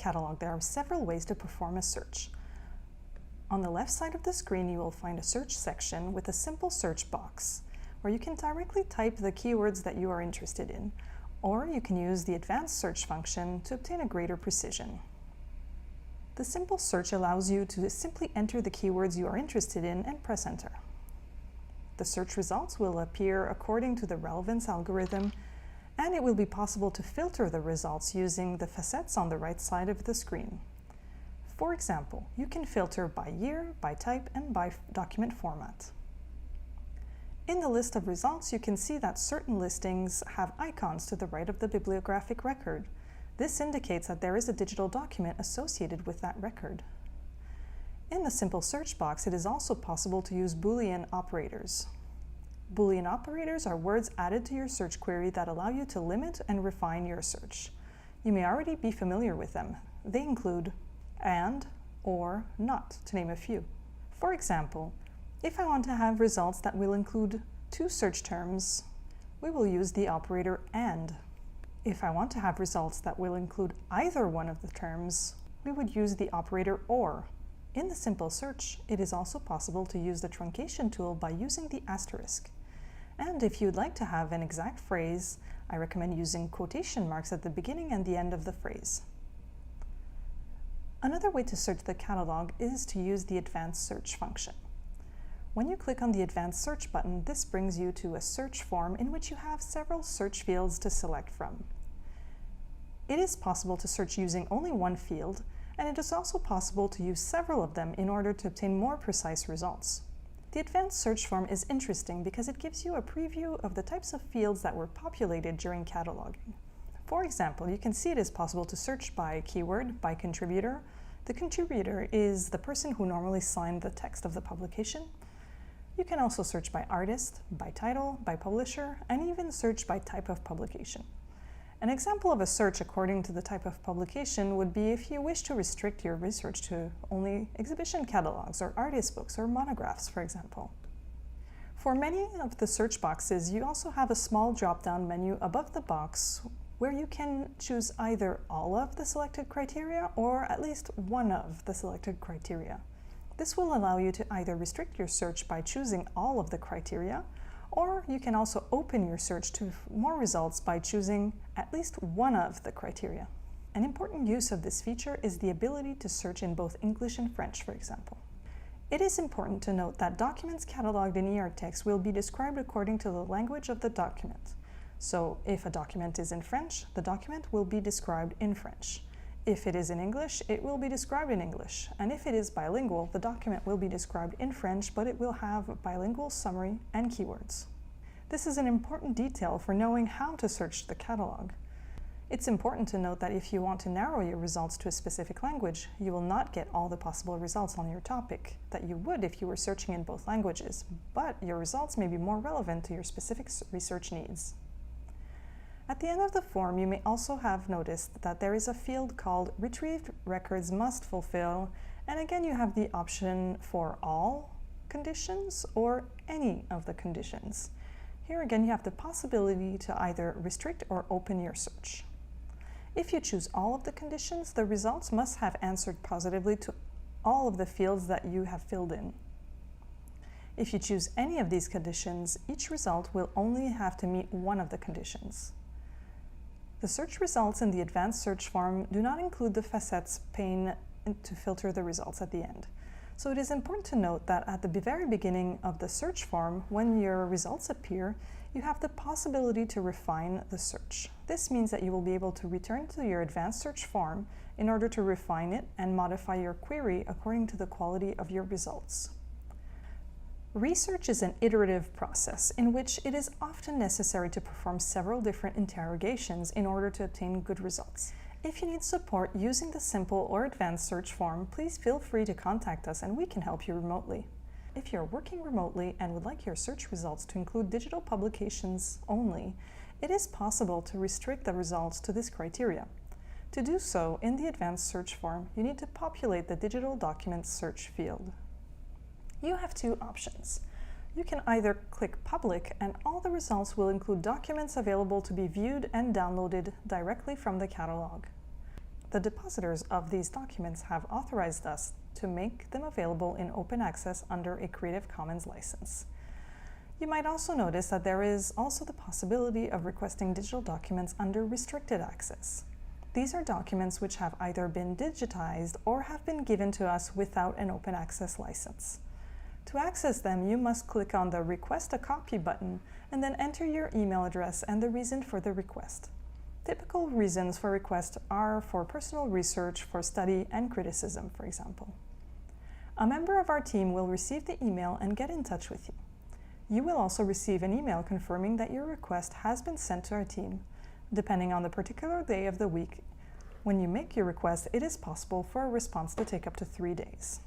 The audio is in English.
catalog, there are several ways to perform a search. On the left side of the screen, you will find a search section with a simple search box, where you can directly type the keywords that you are interested in, or you can use the advanced search function to obtain a greater precision. The simple search allows you to simply enter the keywords you are interested in and press enter. The search results will appear according to the relevance algorithm, and it will be possible to filter the results using the facets on the right side of the screen. For example, you can filter by year, by type, and by document format. In the list of results, you can see that certain listings have icons to the right of the bibliographic record. This indicates that there is a digital document associated with that record. In the simple search box, it is also possible to use Boolean operators. Boolean operators are words added to your search query that allow you to limit and refine your search. You may already be familiar with them. They include and, or, not, to name a few. For example, if I want to have results that will include two search terms, we will use the operator AND. If I want to have results that will include either one of the terms, we would use the operator OR. In the simple search, it is also possible to use the truncation tool by using the asterisk. And if you'd like to have an exact phrase, I recommend using quotation marks at the beginning and the end of the phrase. Another way to search the catalog is to use the advanced search function. When you click on the advanced search button, this brings you to a search form in which you have several search fields to select from. It is possible to search using only one field, and it is also possible to use several of them in order to obtain more precise results. The advanced search form is interesting because it gives you a preview of the types of fields that were populated during cataloging. For example, you can see it is possible to search by keyword, by contributor. The contributor is the person who normally signed the text of the publication. You can also search by artist, by title, by publisher, and even search by type of publication. An example of a search according to the type of publication would be if you wish to restrict your research to only exhibition catalogs or artist books or monographs, for example. For many of the search boxes, you also have a small drop-down menu above the box where you can choose either all of the selected criteria or at least one of the selected criteria. This will allow you to either restrict your search by choosing all of the criteria, or you can also open your search to more results by choosing at least one of the criteria. An important use of this feature is the ability to search in both English and French, for example. It is important to note that documents cataloged in e-artexte will be described according to the language of the document. So if a document is in French, the document will be described in French. If it is in English, it will be described in English. And if it is bilingual, the document will be described in French, but it will have a bilingual summary and keywords. This is an important detail for knowing how to search the catalog. It's important to note that if you want to narrow your results to a specific language, you will not get all the possible results on your topic that you would if you were searching in both languages, but your results may be more relevant to your specific research needs. At the end of the form, you may also have noticed that there is a field called Retrieved Records Must Fulfill, and again you have the option for all conditions or any of the conditions. Here again you have the possibility to either restrict or open your search. If you choose all of the conditions, the results must have answered positively to all of the fields that you have filled in. If you choose any of these conditions, each result will only have to meet one of the conditions. The search results in the advanced search form do not include the facets pane to filter the results at the end. So it is important to note that at the very beginning of the search form, when your results appear, you have the possibility to refine the search. This means that you will be able to return to your advanced search form in order to refine it and modify your query according to the quality of your results. Research is an iterative process in which it is often necessary to perform several different interrogations in order to obtain good results. If you need support using the simple or advanced search form, please feel free to contact us and we can help you remotely. If you're working remotely and would like your search results to include digital publications only, it is possible to restrict the results to this criteria. To do so, in the advanced search form, you need to populate the digital documents search field. You have two options. You can either click Public and all the results will include documents available to be viewed and downloaded directly from the catalog. The depositors of these documents have authorized us to make them available in open access under a Creative Commons license. You might also notice that there is also the possibility of requesting digital documents under restricted access. These are documents which have either been digitized or have been given to us without an open access license. To access them, you must click on the Request a Copy button and then enter your email address and the reason for the request. Typical reasons for request are for personal research, for study, and criticism, for example. A member of our team will receive the email and get in touch with you. You will also receive an email confirming that your request has been sent to our team. Depending on the particular day of the week when you make your request, it is possible for a response to take up to 3 days.